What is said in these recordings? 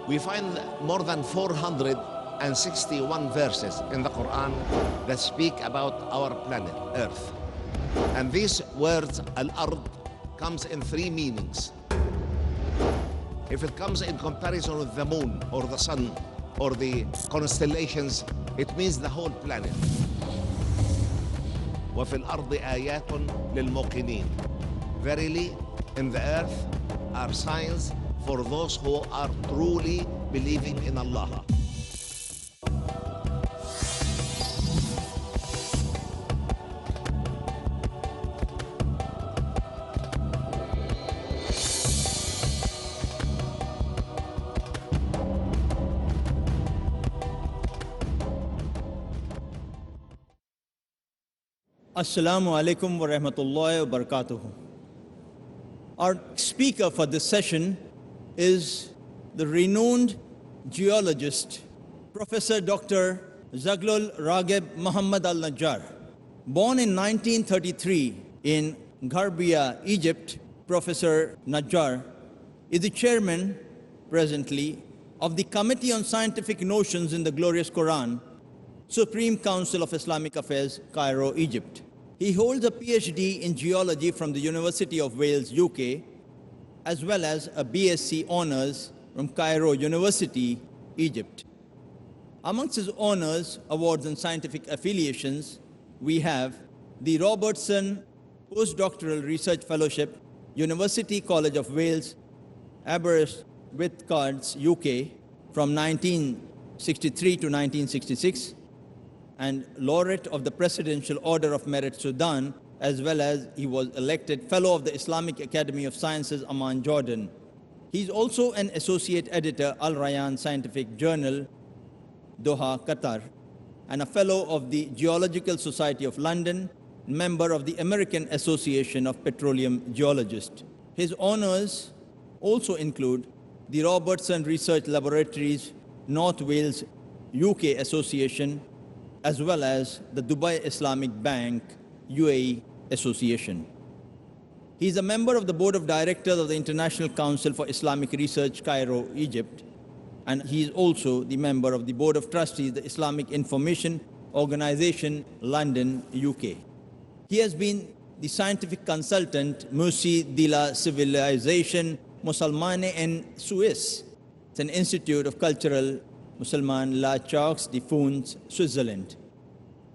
We find more than 461 verses in the Quran that speak about our planet, Earth. And these words, Al-Ard, comes in three meanings. If it comes in comparison with the moon or the sun or the constellations, it means the whole planet. وَفِي الْأَرْضِ آيَاتٌ لِلْمُوقِنِينَ. Verily, in the earth are signs for those who are truly believing in Allah. Assalamu alaikum wa rahmatullahi wa barakatuh. Our speaker for this session is the renowned geologist, Professor Dr. Zaghloul Muhammad Al Najjar. Born in 1933 in Gharbia, Egypt, Professor Najjar is the chairman presently of the Committee on Scientific Notions in the Glorious Qur'an, Supreme Council of Islamic Affairs, Cairo, Egypt. He holds a PhD in geology from the University of Wales, UK, as well as a BSc Honours from Cairo University, Egypt. Amongst his honours, awards and scientific affiliations, we have the Robertson Postdoctoral Research Fellowship, University College of Wales, Aberystwyth, UK, from 1963 to 1966, and laureate of the Presidential Order of Merit Sudan, as well as he was elected Fellow of the Islamic Academy of Sciences, Amman, Jordan. He's also an associate editor, Al Rayyan Scientific Journal, Doha, Qatar, and a Fellow of the Geological Society of London, member of the American Association of Petroleum Geologists. His honors also include the Robertson Research Laboratories, North Wales, UK Association, as well as the Dubai Islamic Bank, UAE Association. He is a member of the Board of Directors of the International Council for Islamic Research, Cairo, Egypt, and he is also the member of the Board of Trustees, the Islamic Information Organization, London, UK. He has been the scientific consultant, Musée de la Civilisation Musulmane en Suisse. It's an institute of cultural Musulman La Chaux de Fonds, Switzerland.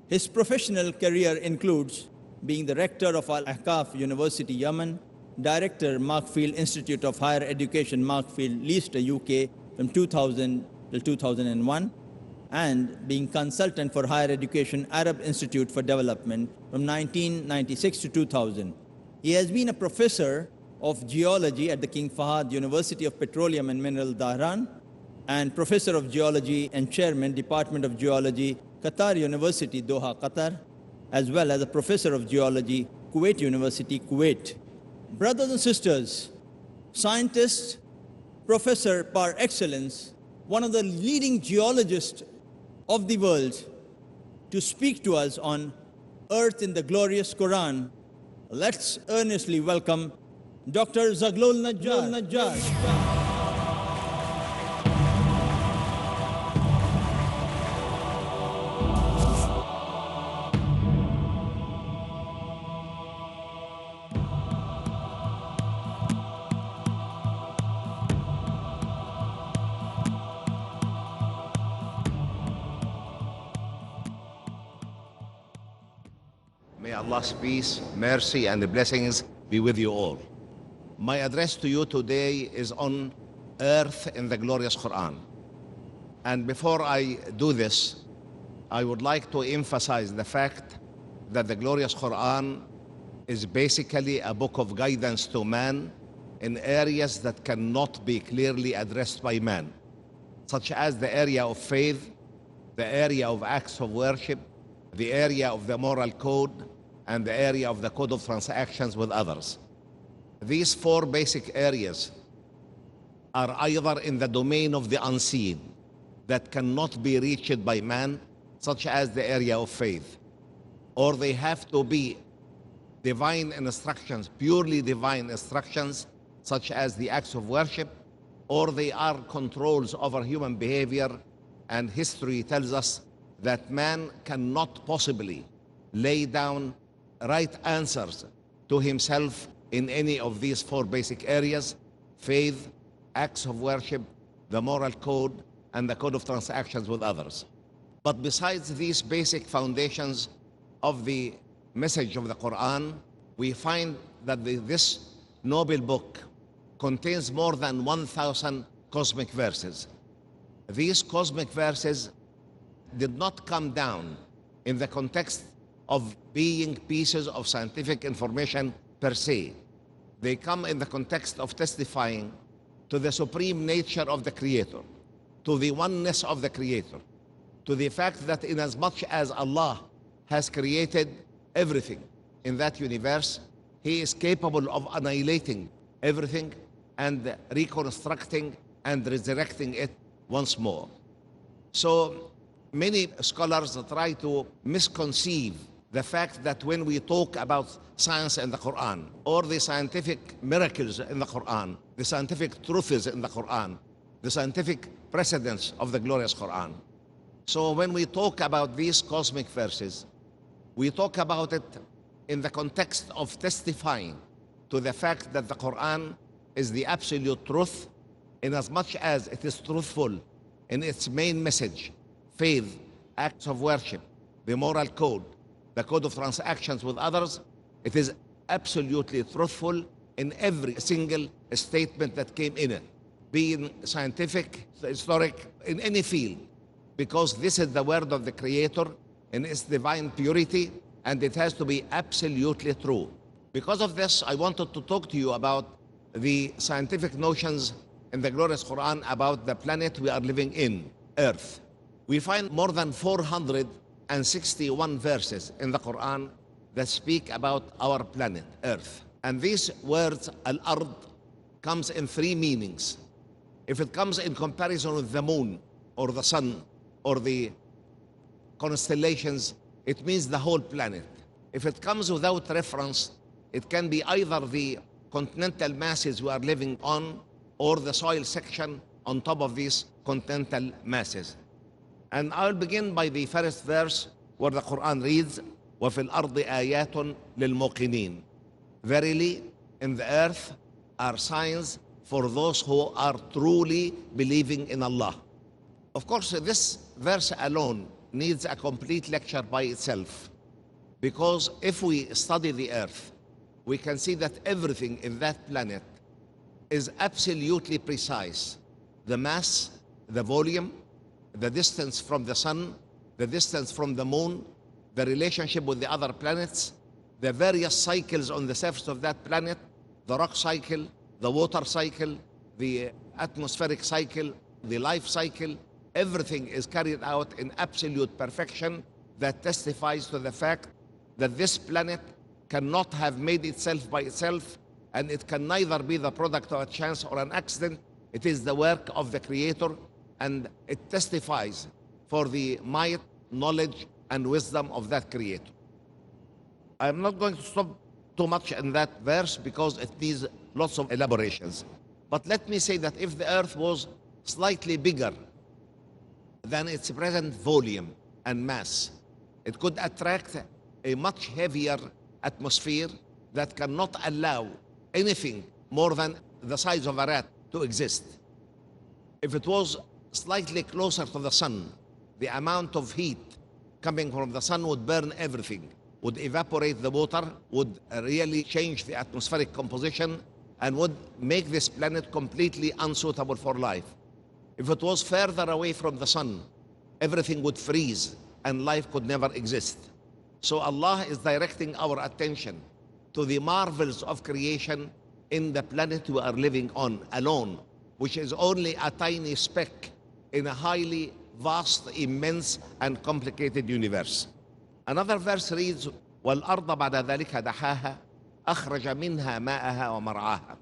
His professional career includes being the rector of Al-Ahqaf University, Yemen, director, Markfield Institute of Higher Education, Markfield, Leicester, UK, from 2000 till 2001, and being consultant for higher education, Arab Institute for Development, from 1996 to 2000. He has been a professor of geology at the King Fahd University of Petroleum and Mineral, Dhahran, and professor of geology and chairman, Department of Geology, Qatar University, Doha, Qatar, as well as a professor of geology, Kuwait University, Kuwait. Brothers and sisters, scientist, professor par excellence, one of the leading geologists of the world, to speak to us on Earth in the Glorious Quran. Let's earnestly welcome Dr. Zaghloul Al Najjar. May Allah's peace, mercy, and blessings be with you all. My address to you today is on Earth in the Glorious Quran. And before I do this, I would like to emphasize the fact that the Glorious Quran is basically a book of guidance to man in areas that cannot be clearly addressed by man, such as the area of faith, the area of acts of worship, the area of the moral code, and the area of the code of transactions with others. These four basic areas are either in the domain of the unseen that cannot be reached by man, such as the area of faith, or they have to be divine instructions, purely divine instructions, such as the acts of worship, or they are controls over human behavior. And history tells us that man cannot possibly lay down right answers to himself in any of these four basic areas: faith, acts of worship, the moral code, and the code of transactions with others. But besides these basic foundations of the message of the Quran, we find that this noble book contains more than 1,000 cosmic verses. These cosmic verses did not come down in the context of being pieces of scientific information per se. They come in the context of testifying to the supreme nature of the Creator, to the oneness of the Creator, to the fact that inasmuch as Allah has created everything in that universe, He is capable of annihilating everything and reconstructing and resurrecting it once more. So many scholars try to misconceive the fact that when we talk about science in the Quran, or the scientific miracles in the Quran, the scientific truths in the Quran, the scientific precedents of the glorious Quran. So when we talk about these cosmic verses, we talk about it in the context of testifying to the fact that the Quran is the absolute truth, in as much as it is truthful in its main message: faith, acts of worship, the moral code, the code of transactions with others. It is absolutely truthful in every single statement that came in it, being scientific, historic, in any field, because this is the word of the Creator in its divine purity, and it has to be absolutely true. Because of this, I wanted to talk to you about the scientific notions in the glorious Quran about the planet we are living in, Earth. We find more than 461 verses in the Quran that speak about our planet, Earth. And these words, al-ard, comes in three meanings. If it comes in comparison with the moon or the sun or the constellations, it means the whole planet. If it comes without reference, it can be either the continental masses we are living on or the soil section on top of these continental masses. And I'll begin by the first verse where the Quran reads, وَفِي الْأَرْضِ آيَاتٌ لِلْمُوقِنِينَ. Verily, in the earth are signs for those who are truly believing in Allah. Of course, this verse alone needs a complete lecture by itself, because if we study the earth, we can see that everything in that planet is absolutely precise. The mass, the volume, the distance from the sun, the distance from the moon, the relationship with the other planets, the various cycles on the surface of that planet, the rock cycle, the water cycle, the atmospheric cycle, the life cycle. Everything is carried out in absolute perfection that testifies to the fact that this planet cannot have made itself by itself, and it can neither be the product of a chance or an accident. It is the work of the Creator, and it testifies for the might, knowledge, and wisdom of that Creator. I'm not going to stop too much in that verse because it needs lots of elaborations. But let me say that if the earth was slightly bigger than its present volume and mass, it could attract a much heavier atmosphere that cannot allow anything more than the size of a rat to exist. If it was slightly closer to the sun, the amount of heat coming from the sun would burn everything, would evaporate the water, would really change the atmospheric composition, and would make this planet completely unsuitable for life. If it was further away from the sun, everything would freeze and life could never exist. So Allah is directing our attention to the marvels of creation in the planet we are living on alone, which is only a tiny speck in a highly vast, immense, and complicated universe. Another verse reads, وَالْأَرْضَ بَعْدَ ذَلِكَ دَحَاهَا أَخْرَجَ مِنْهَا مَاءَهَا وَمَرْعَاهَا.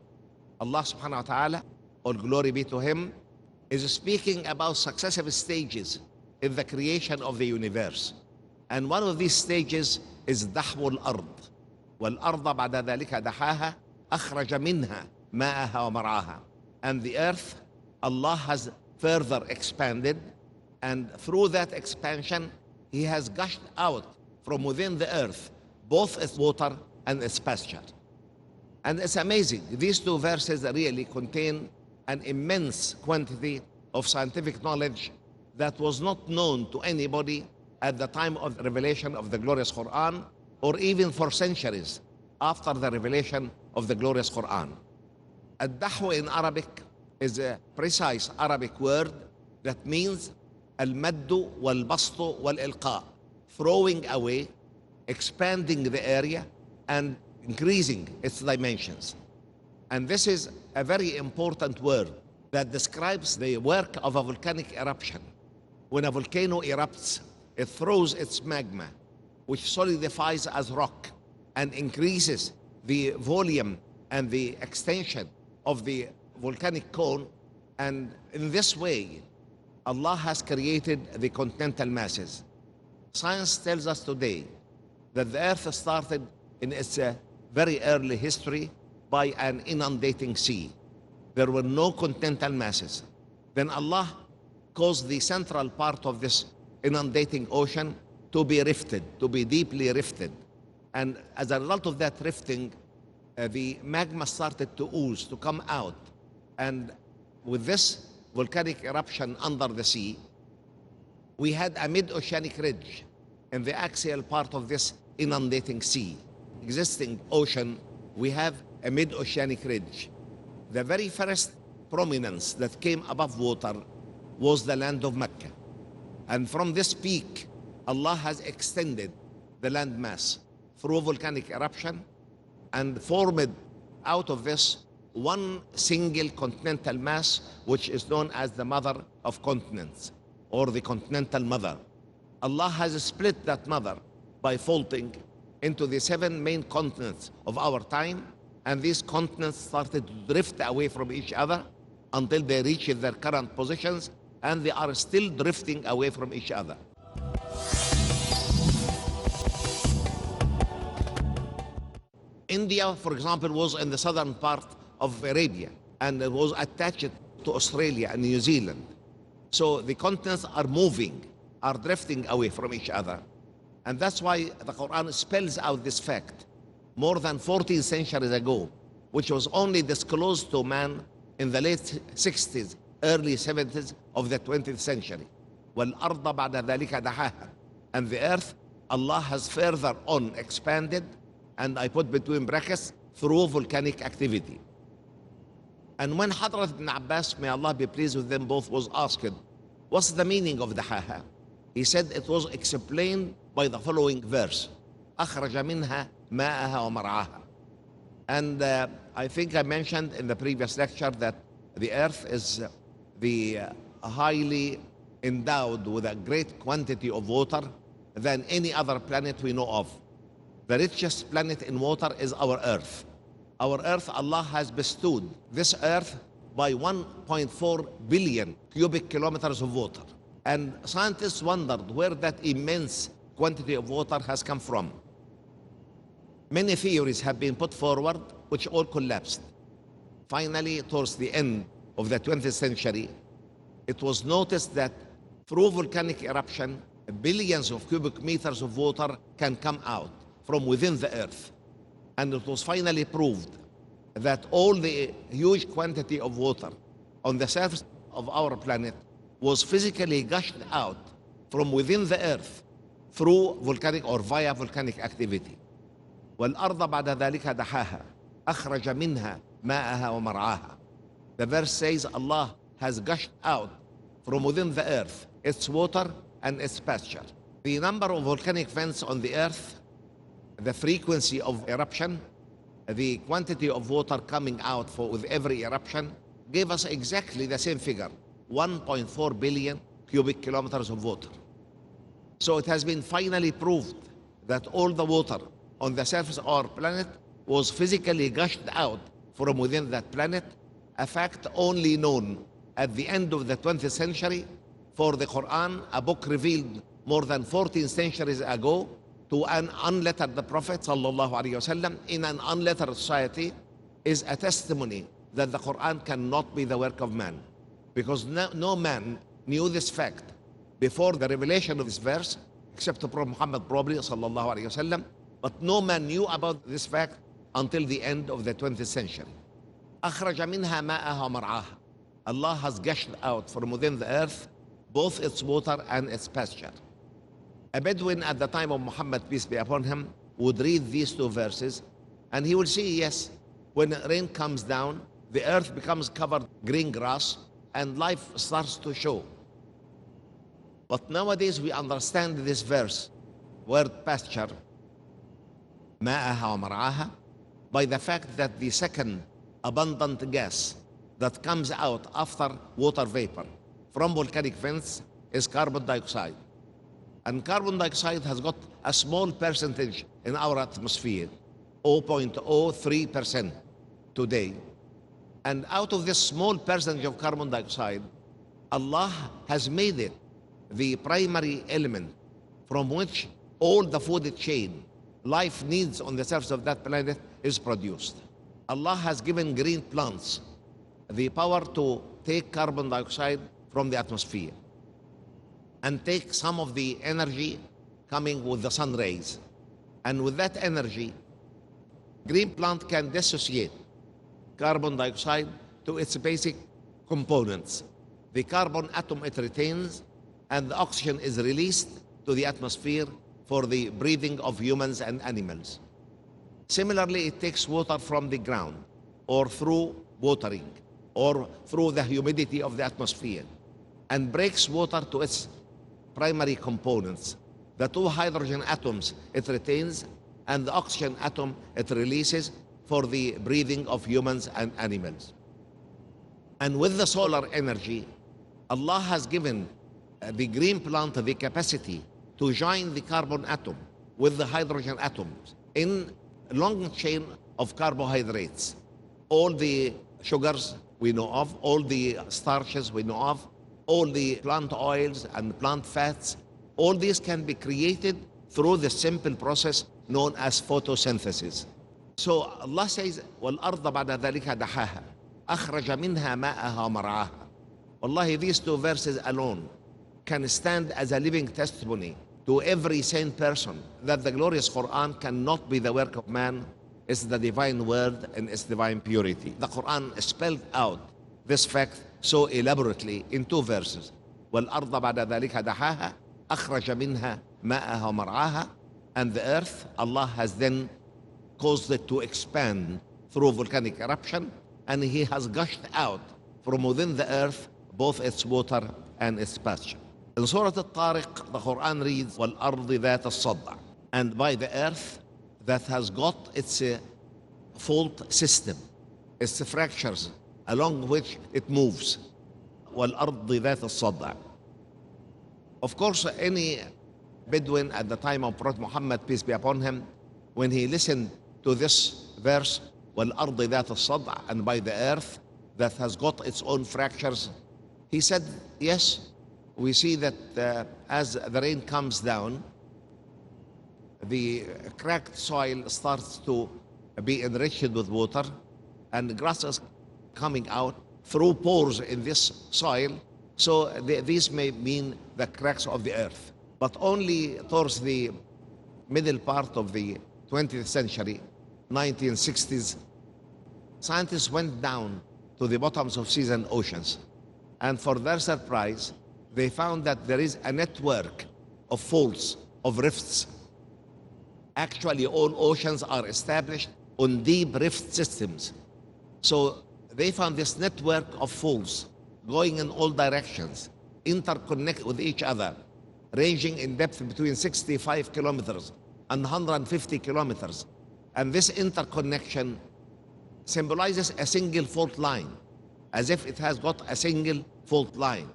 Allah subhanahu wa ta'ala, all glory be to Him, is speaking about successive stages in the creation of the universe. And one of these stages is Zaghloul Al Najjar. وَالْأَرْضَ بَعْدَ ذَلِكَ دَحَاهَا أَخْرَجَ مِنْهَا مَاءَهَا وَمَرْعَاهَا. And the earth, Allah has further expanded, and through that expansion, He has gushed out from within the earth both its water and its pasture. And it's amazing. These two verses really contain an immense quantity of scientific knowledge that was not known to anybody at the time of the revelation of the glorious Qur'an, or even for centuries after the revelation of the glorious Qur'an. Ad-dahwa in Arabic is a precise Arabic word that means al-maddu wal-bastu wal-ilqa, throwing away, expanding the area, and increasing its dimensions. And this is a very important word that describes the work of a volcanic eruption. When a volcano erupts, it throws its magma, which solidifies as rock and increases the volume and the extension of the volcanic cone. And in this way, Allah has created the continental masses. Science tells us today that the earth started in its very early history by an inundating sea. There were no continental masses. Then Allah caused the central part of this inundating ocean to be rifted, to be deeply rifted. And as a result of that rifting, the magma started to ooze, to come out. And with this volcanic eruption under the sea, we had a mid-oceanic ridge in the axial part of this inundating sea. Existing ocean, we have a mid-oceanic ridge. The very first prominence that came above water was the land of Mecca. And from this peak, Allah has extended the landmass through volcanic eruption and formed out of this one single continental mass, which is known as the mother of continents, or the continental mother. Allah has split that mother by faulting into the 7 main continents of our time, and these continents started to drift away from each other until they reached their current positions, and they are still drifting away from each other. India, for example, was in the southern part of Arabia, and it was attached to Australia and New Zealand. So the continents are moving, are drifting away from each other. And that's why the Quran spells out this fact more than 14 centuries ago, which was only disclosed to man in the late 60s, early 70s of the 20th century. وَالْأَرْضَ بَعْدَ ذَلِكَ دَحَاهَا. And the earth, Allah has further on expanded, and I put between brackets, through volcanic activity. And when Hadrat ibn Abbas, may Allah be pleased with them both, was asked, what's the meaning of Dahaha? He said it was explained by the following verse, أخرج منها ماءها ومرعاها. And I think I mentioned in the previous lecture that the earth is the highly endowed with a great quantity of water than any other planet we know of. The richest planet in water is our earth. Our earth, Allah has bestowed this earth by 1.4 billion cubic kilometers of water. And scientists wondered where that immense quantity of water has come from. Many theories have been put forward, which all collapsed. Finally, towards the end of the 20th century, it was noticed that through volcanic eruption, billions of cubic meters of water can come out from within the earth. And it was finally proved that all the huge quantity of water on the surface of our planet was physically gushed out from within the earth through volcanic or via volcanic activity. وَالْأَرْضَ بَعْدَ ذَلِكَ دَحَاهَا أَخْرَجَ مِنْهَا مَاءَهَا وَمَرْعَاهَا. The verse says Allah has gushed out from within the earth its water and its pasture. The number of volcanic vents on the earth, the frequency of eruption, the quantity of water coming out with every eruption gave us exactly the same figure, 1.4 billion cubic kilometers of water. So it has been finally proved that all the water on the surface of our planet was physically gushed out from within that planet, a fact only known at the end of the 20th century, for the Qur'an, a book revealed more than 14 centuries ago to an unlettered Prophet sallallahu alaihi wasallam in an unlettered society, is a testimony that the Qur'an cannot be the work of man, because no man knew this fact before the revelation of this verse, except Prophet Muhammad probably sallallahu alaihi wasallam. But no man knew about this fact until the end of the 20th century. أخرج منها ماءها ومرعاها. Allah has gushed out from within the earth both its water and its pasture. A Bedouin at the time of Muhammad, peace be upon him, would read these two verses and he will see, yes, when rain comes down, the earth becomes covered green grass and life starts to show. But nowadays we understand this verse, word pasture, ماءها ومرعاها, by the fact that the second abundant gas that comes out after water vapor from volcanic vents is carbon dioxide. And carbon dioxide has got a small percentage in our atmosphere, 0.03% today. And out of this small percentage of carbon dioxide, Allah has made it the primary element from which all the food chain life needs on the surface of that planet is produced. Allah has given green plants the power to take carbon dioxide from the atmosphere and take some of the energy coming with the sun rays. And with that energy, green plant can dissociate carbon dioxide to its basic components. The carbon atom it retains, and the oxygen is released to the atmosphere for the breathing of humans and animals. Similarly, it takes water from the ground or through watering or through the humidity of the atmosphere and breaks water to its primary components. The two hydrogen atoms it retains and the oxygen atom it releases for the breathing of humans and animals. And with the solar energy, Allah has given the green plant the capacity to join the carbon atom with the hydrogen atoms in a long chain of carbohydrates. All the sugars we know of, all the starches we know of, all the plant oils and plant fats, all these can be created through the simple process known as photosynthesis. So Allah says, وَالْأَرْضَ بَعْدَ ذَلِكَ دَحَاهَا أَخْرَجَ مِنْهَا مَاءَهَا وَمَرْعَاهَا. Wallahi, these two verses alone can stand as a living testimony to every sane person that the glorious Qur'an cannot be the work of man. It's the divine word and its divine purity. The Qur'an spelled out this fact so elaborately in two verses. وَالْأَرْضَ بَعْدَ ذَلِكَ دَحَاهَا أَخْرَجَ مِنْهَا مَاءَهَا وَمَرْعَاهَا. And the earth, Allah has then caused it to expand through volcanic eruption, and He has gushed out from within the earth both its water and its pasture. In Surah Al-Tariq, the Quran reads, وَالْأَرْضِ ذَاتَ الصَّدْعِ, and by the earth that has got its fault system, its fractures along which it moves. وَالْأَرْضِ ذَاتَ الصَّدْعِ. Of course, any Bedouin at the time of Prophet Muhammad, peace be upon him, when he listened to this verse, وَالْأَرْضِ ذَاتَ الصَّدْعِ, and by the earth that has got its own fractures, he said, yes, we see that as the rain comes down, the cracked soil starts to be enriched with water, and grasses coming out through pores in this soil. So these may mean the cracks of the earth. But only towards the middle part of the 20th century, 1960s, scientists went down to the bottoms of seas and oceans. And for their surprise, they found that there is a network of faults, of rifts. Actually, all oceans are established on deep rift systems. So they found this network of faults going in all directions, interconnected with each other, ranging in depth between 65 kilometers and 150 kilometers. And this interconnection symbolizes a single fault line, as if it has got a single fault line.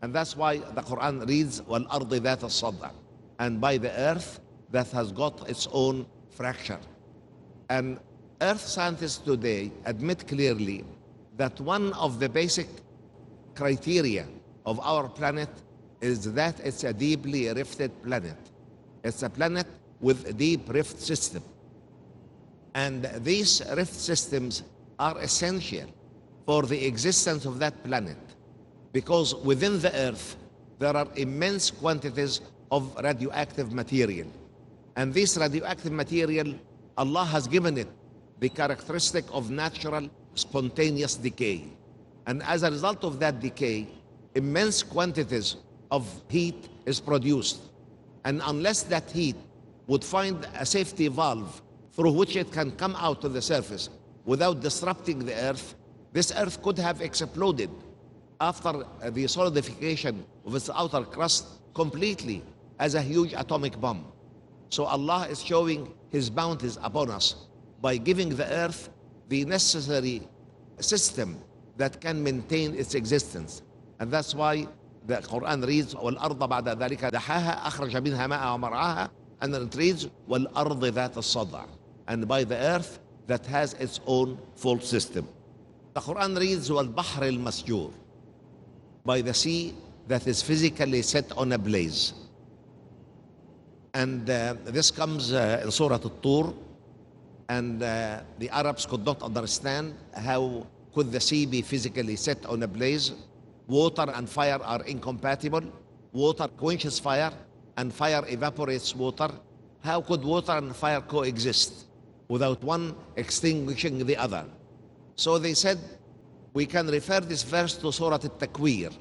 And that's why the Quran reads, وَالْأَرْضِ ذَاتَ الصَّدْعِ, and by the earth that has got its own fracture. And earth scientists today admit clearly that one of the basic criteria of our planet is that it's a deeply rifted planet. It's a planet with a deep rift system. And these rift systems are essential for the existence of that planet. because within the earth there are immense quantities of radioactive material. And this radioactive material, Allah has given it the characteristic of natural spontaneous decay. And as a result of that decay, immense quantities of heat is produced. And unless that heat would find a safety valve through which it can come out to the surface without disrupting the earth, this earth could have exploded after the solidification of its outer crust completely as a huge atomic bomb. So Allah is showing His bounties upon us by giving the earth the necessary system that can maintain its existence. And that's why the Quran reads, وَالْأَرْضَ بَعْدَ ذَلِكَ دَحَاهَا أَخْرَجَ مِنْهَا مَاءَهَا وَمَرْعَاهَا, and then it reads, وَالْأَرْضِ ذَاتَ الصَّدْعِ, and by the earth that has its own fault system. The Quran reads, وَالْبَحْرِ الْمَسْجُورِ, by the sea that is physically set on a blaze. And this comes in Surah Al-Tur, and the Arabs could not understand how could the sea be physically set on a blaze. Water and fire are incompatible. Water quenches fire and fire evaporates water. How could water and fire coexist without one extinguishing the other? So they said, we can refer this verse to Surah Al-Takwir,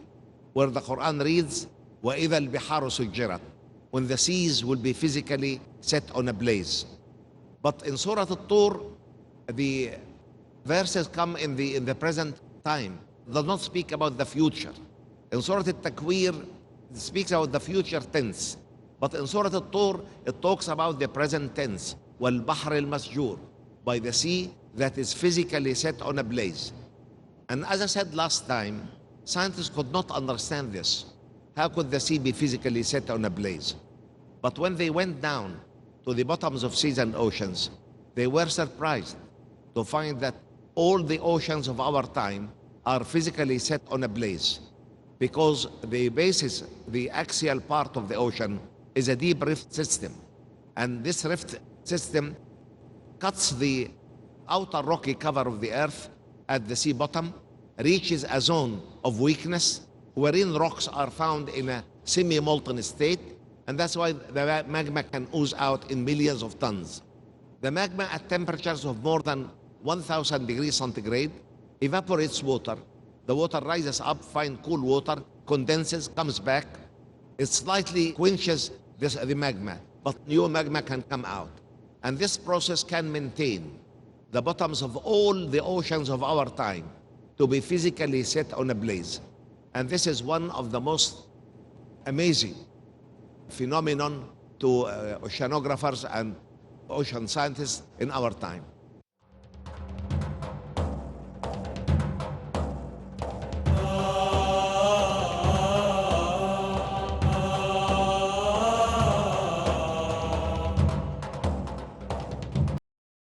where the Quran reads, وَإِذَا الْبِحَارُ سُجِّرَتْ, when the seas will be physically set on a blaze. But in Surah Al-Tur, the verses come in the present time. It does not speak about the future. In Surah Al-Takwir, it speaks about the future tense. But in Surah Al-Tur, it talks about the present tense. وَالْبَحْرِ الْمَسْجُورِ, by the sea that is physically set on a blaze. And as I said last time, scientists could not understand this. How could the sea be physically set on a blaze? But when they went down to the bottoms of seas and oceans, they were surprised to find that all the oceans of our time are physically set on a blaze, because the basis, the axial part of the ocean, is a deep rift system. And this rift system cuts the outer rocky cover of the earth at the sea bottom, reaches a zone of weakness wherein rocks are found in a semi-molten state, and that's why the magma can ooze out in millions of tons. The magma at temperatures of more than 1,000 degrees centigrade evaporates water. The water rises up, finds cool water, condenses, comes back. It slightly quenches the magma, but new magma can come out. And this process can maintain the bottoms of all the oceans of our time to be physically set on a blaze. And this is one of the most amazing phenomenon to oceanographers and ocean scientists in our time.